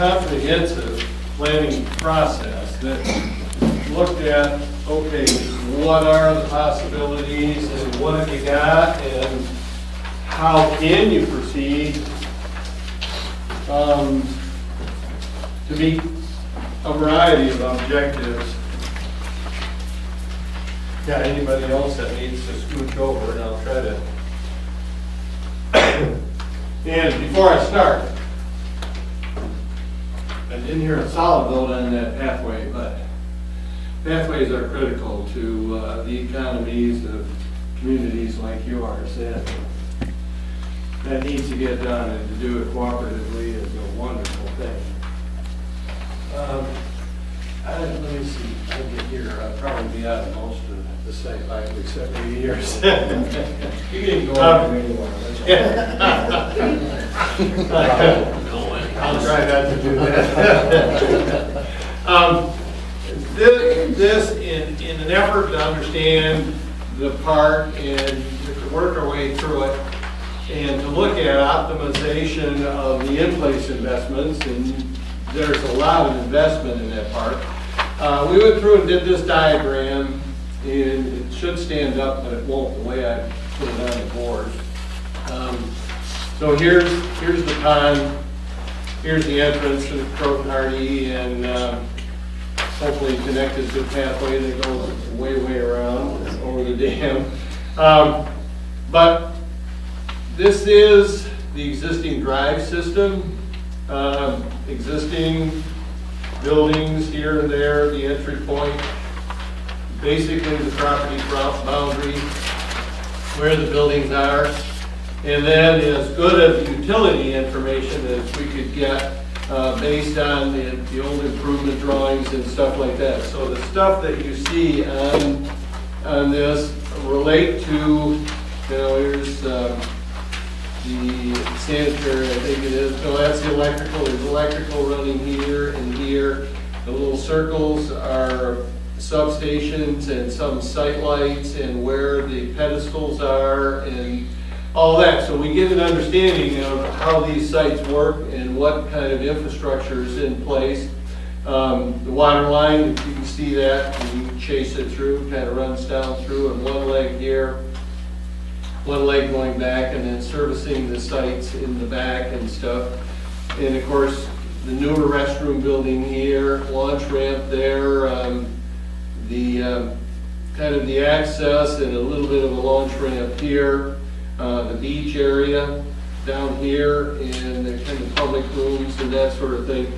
comprehensive planning process that looked at, okay, what are the possibilities and what have you got and how can you proceed to meet a variety of objectives. Yeah, anybody else that needs to scooch over, and I'll try to. And before I start, I didn't hear a solid vote on that pathway, but pathways are critical to the economies of communities like yours. And that needs to get done, and to do it cooperatively is a wonderful thing. Let me see, I'll get here, I'll probably be out of most of the site life except maybe yours. You can go on anywhere. I'll try not to do that. This in an effort to understand the park and to work our way through it and to look at optimization of the in-place investments, and there's a lot of investment in that park. We went through and did this diagram, and it should stand up, but it won't the way I put it on the board. So here's the pond, here's the entrance to the Croton Hardy, and hopefully connected to a pathway that goes way around over the dam. But this is the existing drive system, existing buildings here and there, the entry point, basically the property boundary, where the buildings are, and then as good of utility information as we could get based on the old improvement drawings and stuff like that. So the stuff that you see on this relate to, here's the sanitary, I think it is. No, that's the electrical. There's electrical running here and here. The little circles are substations and some site lights and where the pedestals are and all that. So we get an understanding of how these sites work and what kind of infrastructure is in place. The water line, you can see that, and you can chase it through, kind of runs down through, and one leg here, one leg going back, and then servicing the sites in the back and stuff. And of course, the newer restroom building here, launch ramp there, kind of the access and a little bit of a launch ramp here, the beach area down here, and the kind of public rooms and that sort of thing.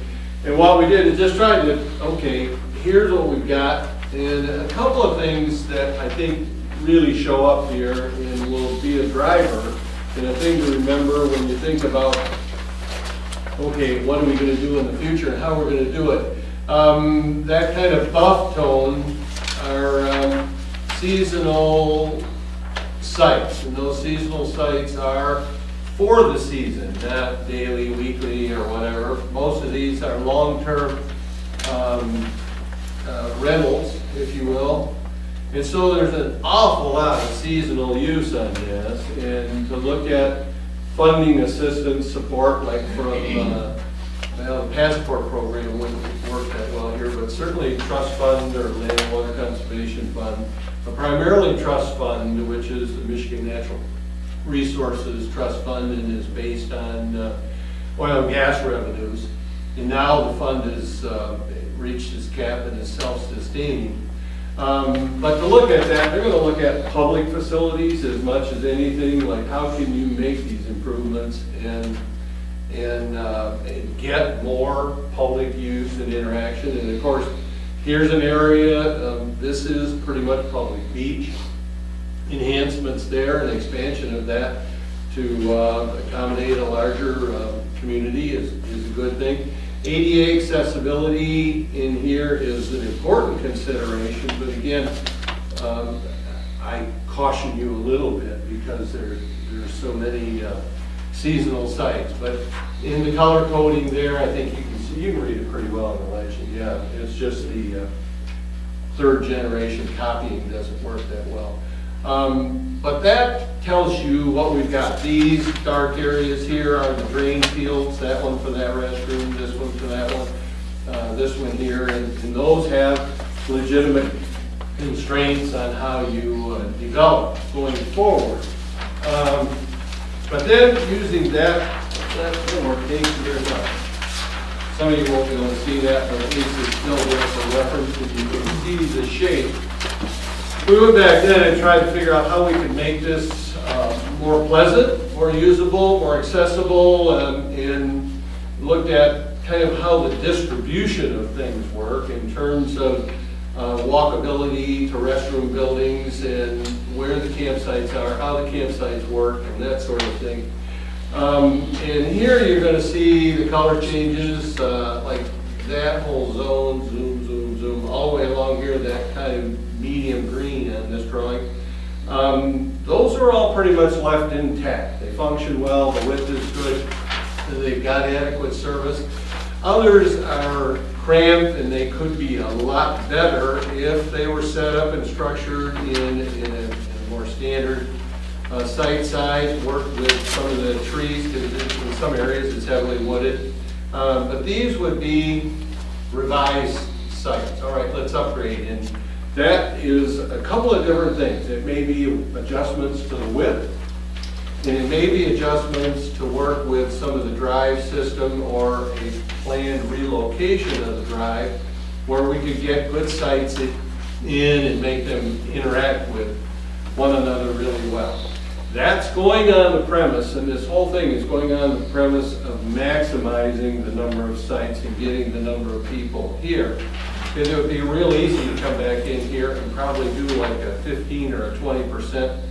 And what we did is just try to, okay, here's what we've got, and a couple of things that I think really show up here and will be a driver, and a thing to remember when you think about, okay, what are we going to do in the future and how we're going to do it. That kind of buff tone are seasonal sites, and those seasonal sites are for the season, not daily, weekly, or whatever. Most of these are long-term rentals, if you will. And so there's an awful lot of seasonal use on this, and to look at funding assistance support, like from well, the passport program wouldn't work that well here, but certainly trust fund or land and water conservation fund, but primarily trust fund, which is the Michigan Natural Resources Trust Fund, and is based on oil and gas revenues. And now the fund has reached its cap and is self-sustaining. But to look at that, they're going to look at public facilities as much as anything, like how can you make these improvements and get more public use and interaction. And of course, here's an area, this is pretty much public beach. Enhancements there and expansion of that to accommodate a larger community is a good thing. ADA accessibility in here is an important consideration, but again, I caution you a little bit because there's so many seasonal sites. But in the color coding there, I think you can see, you can read it pretty well in the legend. Yeah, it's just the third generation copying doesn't work that well. But that tells you what we've got. These dark areas here are the drain fields, that one for that restroom, this one for that this one here, and those have legitimate constraints on how you develop going forward. But then using that one more case here, some of you won't be able to see that, but at least it's still there for reference, and you can see the shape. We went back then and tried to figure out how we could make this more pleasant, more usable, more accessible, and looked at kind of how the distribution of things work in terms of walkability to restroom buildings and where the campsites are, how the campsites work, and that sort of thing. And here you're going to see the color changes, like that whole zone, zoom, zoom, zoom, all the way along here, that kind of medium green on this drawing. Those are all pretty much left intact. They function well, the width is good, they've got adequate service. Others are cramped, and they could be a lot better if they were set up and structured in a more standard site size, work with some of the trees, because in some areas it's heavily wooded. But these would be revised sites. All right, let's upgrade. And that is a couple of different things. It may be adjustments to the width, and it may be adjustments to work with some of the drive system or a planned relocation of the drive where we could get good sites in and make them interact with one another really well. That's going on the premise, and this whole thing is going on the premise of maximizing the number of sites and getting the number of people here. Because it would be real easy to come back in here and probably do like a 15 or a 20%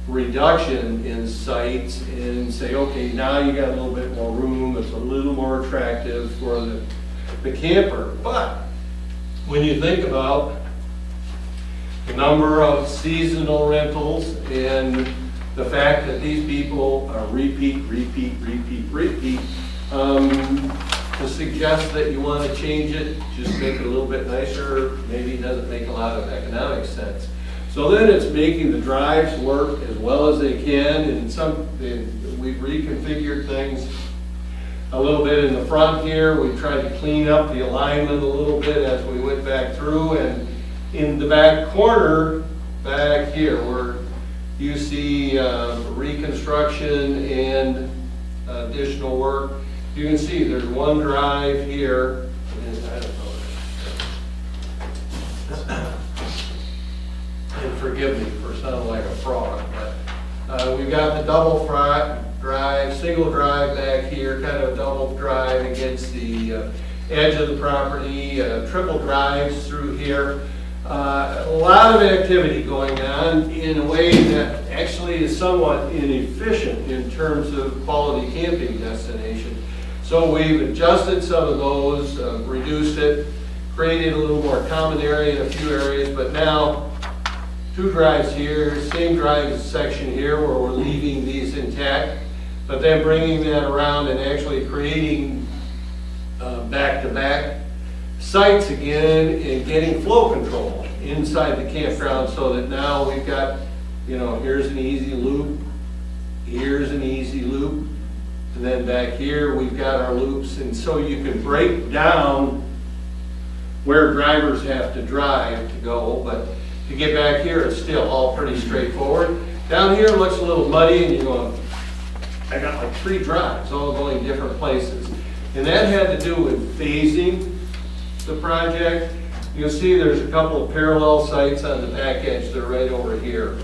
reduction in sites and say, okay, now you got a little bit more room, it's a little more attractive for the camper. But when you think about the number of seasonal rentals and the fact that these people are repeat, to suggest that you want to change it, just make it a little bit nicer, maybe doesn't make a lot of economic sense. So then it's making the drives work as well as they can, and we've reconfigured things a little bit in the front here. We tried to clean up the alignment a little bit as we went back through, and in the back corner, back here, where you see reconstruction and additional work, you can see there's one drive here, and I don't know, and forgive me for sounding like a frog, but we've got the double drive, single drive back here, kind of a double drive against the edge of the property, triple drives through here. A lot of activity going on in a way that actually is somewhat inefficient in terms of quality camping destination. So we've adjusted some of those, reduced it, created a little more common area in a few areas, but now two drives here, same drive section here where we're leaving these intact, but then bringing that around and actually creating back-to-back sites again and getting flow control inside the campground so that now we've got, you know, here's an easy loop, here's an easy loop, and then back here we've got our loops, and so you can break down where drivers have to drive to go, but to get back here it's still all pretty straightforward. Down here it looks a little muddy and you're going, I got like 3 drives all going different places. And that had to do with phasing the project. You'll see there's a couple of parallel sites on the back edge. They're right over here.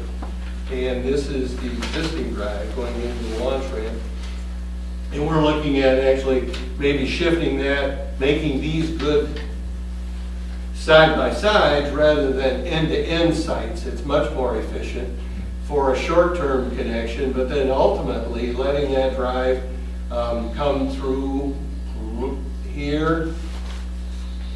And this is the existing drive going into the launch ramp. And we're looking at actually maybe shifting that, making these good side by sides rather than end-to-end sites. It's much more efficient for a short-term connection, but then ultimately letting that drive come through here.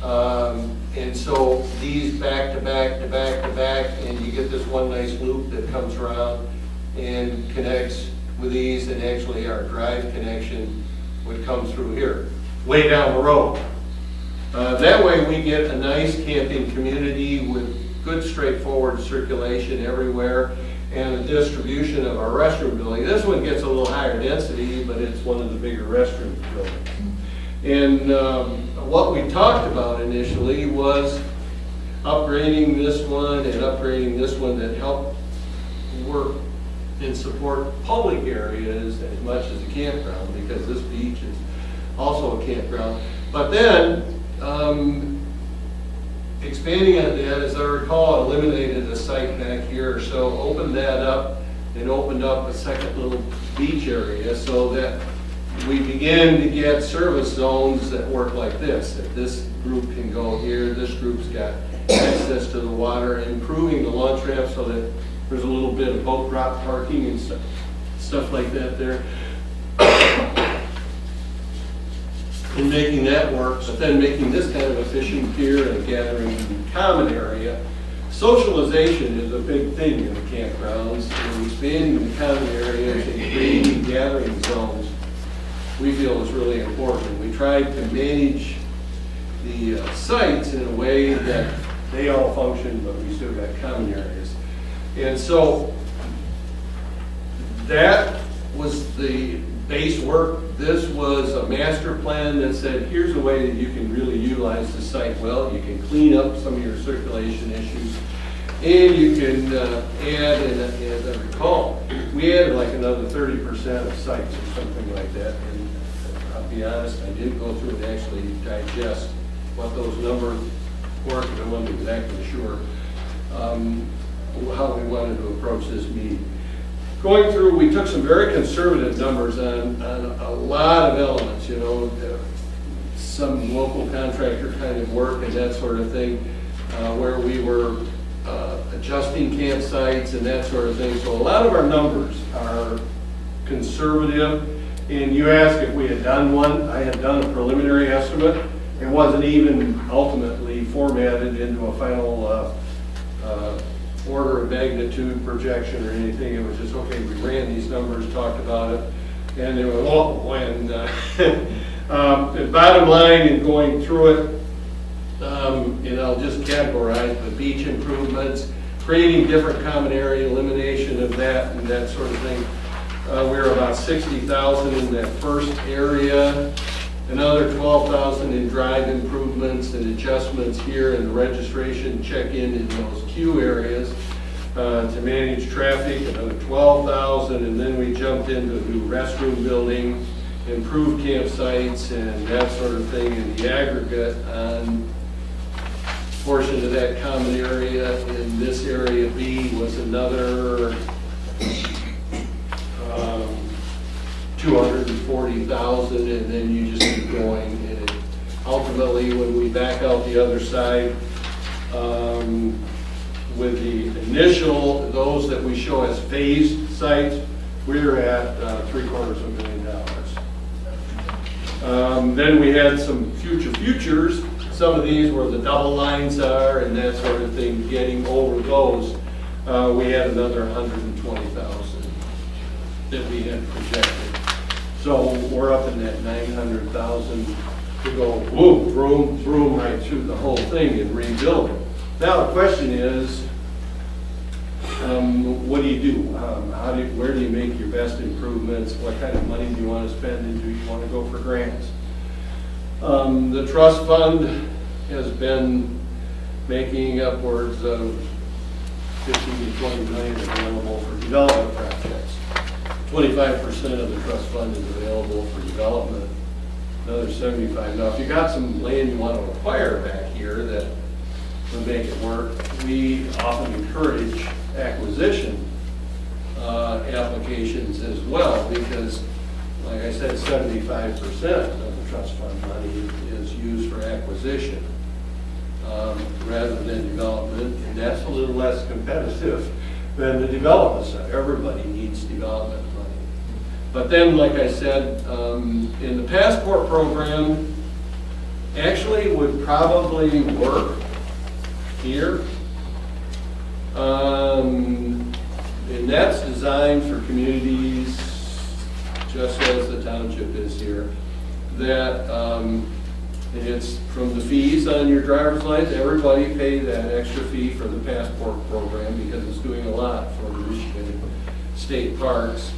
And so these back to back to back to back, and you get this one nice loop that comes around and connects with these, and actually our drive connection would come through here, way down the road. That way we get a nice camping community with good straightforward circulation everywhere and a distribution of our restroom building. This one gets a little higher density, but it's one of the bigger restroom buildings. And what we talked about initially was upgrading this one and upgrading this one that helped work and support public areas as much as a campground, because this beach is also a campground. But then, expanding on that, as I recall, eliminated a site back here or so, opened that up and opened up a second little beach area so that we began to get service zones that work like this. That this group can go here, this group's got access to the water, improving the launch ramp so that there's a little bit of boat drop parking and stuff like that there. And making that work, but then making this kind of a fishing pier and a gathering common area. Socialization is a big thing in the campgrounds, and expanding the common areas and creating gathering zones we feel is really important. We tried to manage the sites in a way that they all function, but we still got common areas. And so that was the base work. This was a master plan that said, here's a way that you can really utilize the site well. You can clean up some of your circulation issues, and you can add, and as I recall, we added like another 30% of sites or something like that. And I'll be honest, I didn't go through and actually digest what those numbers were, because I wasn't exactly sure how we wanted to approach this meeting. Going through, we took some very conservative numbers on a lot of elements, you know, some local contractor kind of work and that sort of thing, where we were adjusting campsites and that sort of thing. So a lot of our numbers are conservative. And you asked if we had done one. I had done a preliminary estimate. It wasn't even ultimately formatted into a final order of magnitude projection or anything. It was just, okay, we ran these numbers, talked about it, and they were, oh, and the bottom line in going through it, and I'll just categorize the beach improvements, creating different common area, elimination of that and that sort of thing. We were about 60,000 in that first area, another 12,000 in drive improvements and adjustments here in the registration check-in in those queue areas to manage traffic, another 12,000, and then we jumped into a new restroom building, improved campsites and that sort of thing in the aggregate on portion of that common area. In this area B was another 240,000, and then you just keep going. And ultimately, when we back out the other side, with the initial, those that we show as phased sites, we're at $750,000. Then we had some futures. Some of these where the double lines are and that sort of thing, getting over those, we had another 120,000 that we had projected. So we're up in that 900,000 to go vroom right through the whole thing and rebuild it. Now the question is, what do you do? Where do you make your best improvements? What kind of money do you want to spend, and do you want to go for grants? The trust fund has been making upwards of 15 to 20 million available for development projects. 25% of the trust fund is available for development, another 75. Now, if you got some land you want to acquire back here that would make it work, we often encourage acquisition applications as well, because, like I said, 75% of the trust fund money is used for acquisition rather than development, and that's a little less competitive than the development side. Everybody needs development money. But then, like I said, in the passport program, actually would probably work here. And that's designed for communities, just as the township is here, that it's from the fees on your driver's license. Everybody pay that extra fee for the passport program because it's doing a lot for Michigan state parks.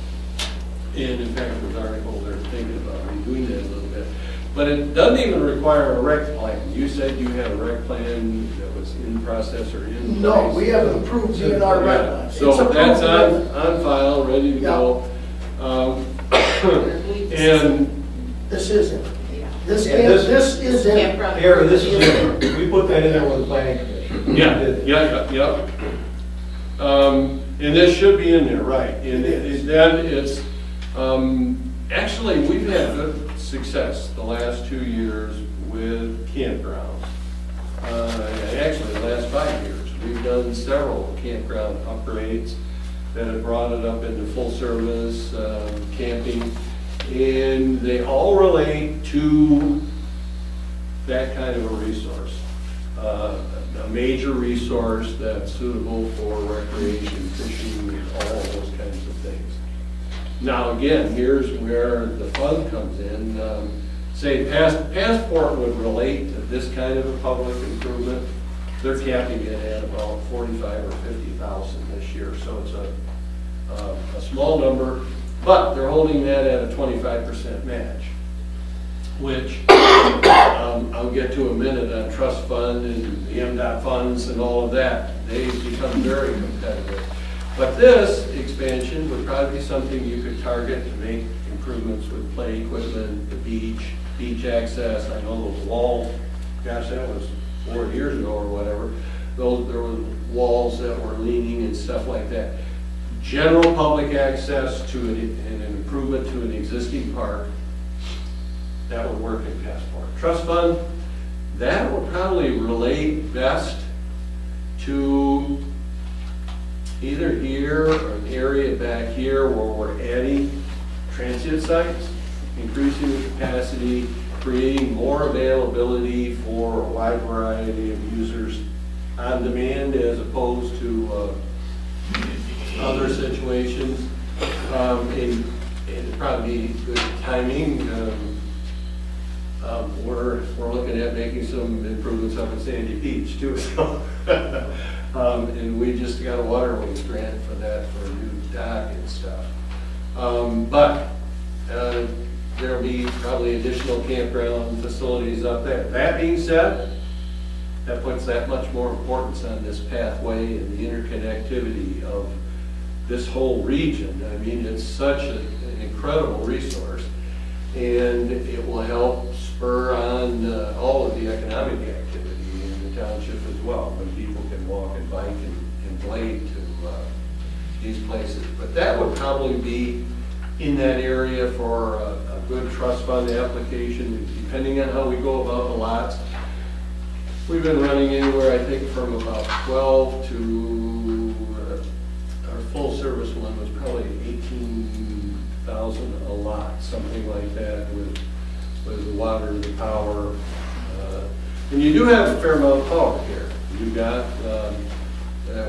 And in fact, there's an article they're thinking about redoing that a little bit. But it doesn't even require a rec plan. You said you had a rec plan that was in process or in place. No, we have an approved DNR rec plan. It's So approved that's and- on file, ready to go. And This isn't. This Yeah, this- is it. Campground. Here, this is, we put that in there with the planning commission. yeah. And this should be in there, right? And then it's, actually, we've had good success the last 2 years with campgrounds. Actually, the last 5 years, we've done several campground upgrades that have brought it up into full service, camping. And they all relate to that kind of a resource. A major resource that's suitable for recreation, fishing, all of those kinds of things. Now, again, here's where the fun comes in. Say Passport would relate to this kind of a public improvement. They're capping it at about 45 or 50,000 this year, so it's a small number, but they're holding that at a 25% match, which I'll get to in a minute on trust fund and the MDOT funds and all of that. They've become very competitive. But this expansion would probably be something you could target to make improvements with play equipment, the beach access. I know those walls, gosh, that was 4 years ago or whatever. There were walls that were leaning and stuff like that. General public access to an improvement to an existing park, that would work in Passport. Trust fund, that would probably relate best to either here or an area back here where we're adding transient sites, increasing the capacity, creating more availability for a wide variety of users on demand as opposed to other situations. And it'd probably be good timing. We're looking at making some improvements up at Sandy Beach too. And we just got a waterways grant for that, for a new dock and stuff. But there'll be probably additional campground facilities up there. That being said, that puts that much more importance on this pathway and the interconnectivity of this whole region. I mean, it's such an incredible resource, and it will help spur on all of the economic activity in the township as well, when people can walk and bike and blade to these places. But that would probably be in that area for a good trust fund application, depending on how we go about the lots. We've been running anywhere, I think, from about 12 to, our full service one was probably 18,000 a lot, something like that, with the water, the power. And you do have a fair amount of power here. You've got that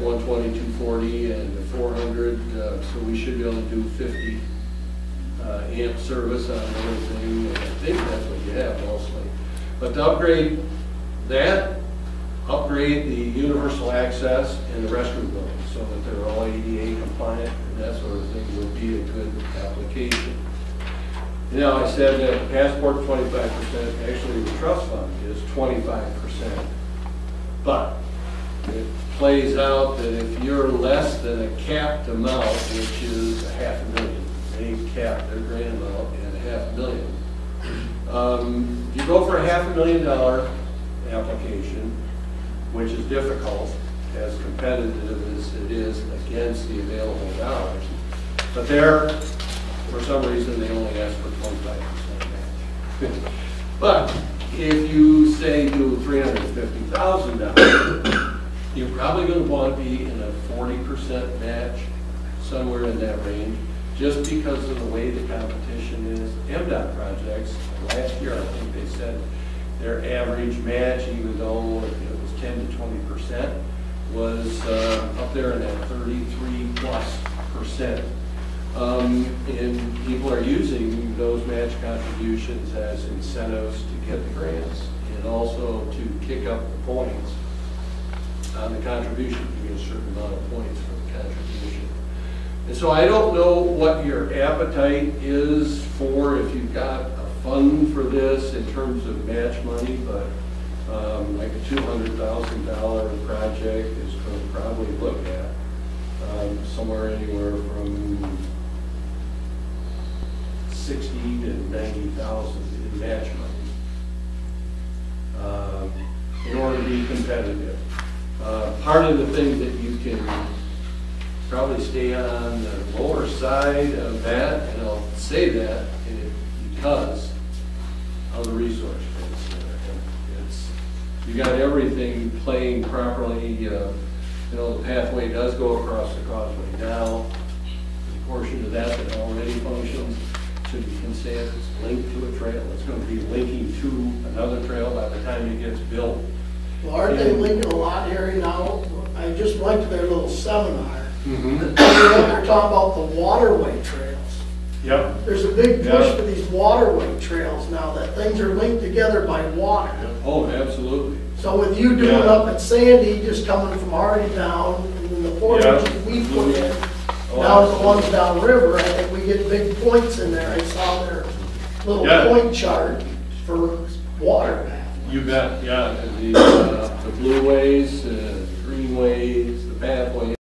120, 240, and the 400, so we should be able to do 50 amp service on everything. I think that's what you have mostly. But to upgrade that, upgrade the universal access and the restroom buildings so that they're all ADA compliant and that sort of thing would be a good application. Now, I said that Passport 25%, actually the trust fund is 25%. But it plays out that if you're less than a capped amount, which is $500,000, they cap their grant amount at $500,000. You go for a $500,000 application, which is difficult, as competitive as it is against the available dollars. But there, for some reason, they only ask for 25% match. But if you say do $350,000, you're probably going to want to be in a 40% match, somewhere in that range, just because of the way the competition is. MDOT projects, last year, I think they said their average match, even though it was 10 to 20%, was up there in that 33+%. And people are using those match contributions as incentives to get the grants and also to kick up the points on the contribution. You get a certain amount of points for the contribution. And so I don't know what your appetite is for if you've got a fund for this in terms of match money, but like a $200,000 project is going to probably look at somewhere anywhere from 60 to 90,000 in match money in order to be competitive. Part of the thing that you can probably stay on the lower side of that, and I'll say that because of the resource base there. You got everything playing properly. The pathway does go across the causeway now. There's a portion of that that already functions. So you can say it's linked to a trail. It's going to be linking to another trail by the time it gets built. Well, aren't they linking a lot here now? I just went to their little seminar. Mm-hmm. They're talking about the waterway trails. Yep. There's a big push for these waterway trails now, that things are linked together by water. Oh, absolutely. So with you doing up at Sandy, just coming from Hardy down, and then the 4 inches we put in, now the ones downriver, I think we get big points in there. I saw their little point chart for water path. You bet, yeah. The blue ways, green ways, the pathways.